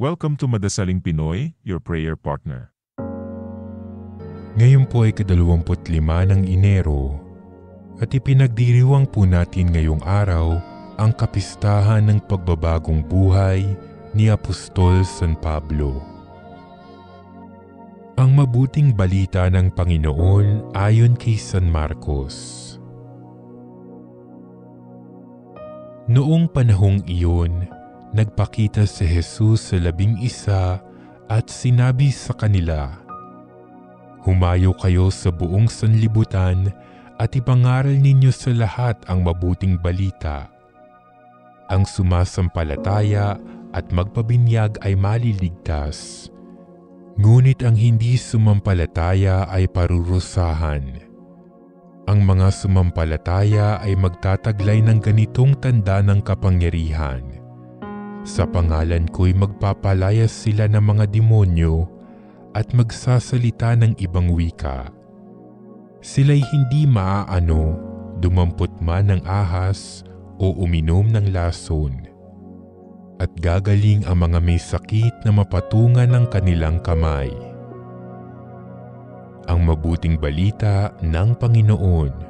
Welcome to Madasaling Pinoy, your prayer partner. Ngayon po ay 25 ng Enero at ipinagdiriwang po natin ngayong araw ang kapistahan ng pagbabagong buhay ni Apostol San Pablo. Ang mabuting balita ng Panginoon ayon kay San Marcos. Noong panahong iyon, nagpakita si Jesus sa 11 at sinabi sa kanila, "Humayo kayo sa buong sanlibutan at ipangaral ninyo sa lahat ang mabuting balita. Ang sumasampalataya at magpabinyag ay maliligtas, ngunit ang hindi sumampalataya ay parurusahan. Ang mga sumampalataya ay magtataglay ng ganitong tanda ng kapangyarihan. Sa pangalan ko'y magpapalayas sila ng mga demonyo at magsasalita ng ibang wika. Sila'y hindi maaano, dumampot man ng ahas o uminom ng lason. At gagaling ang mga may sakit na mapatungan ng kanilang kamay." Ang mabuting balita ng Panginoon.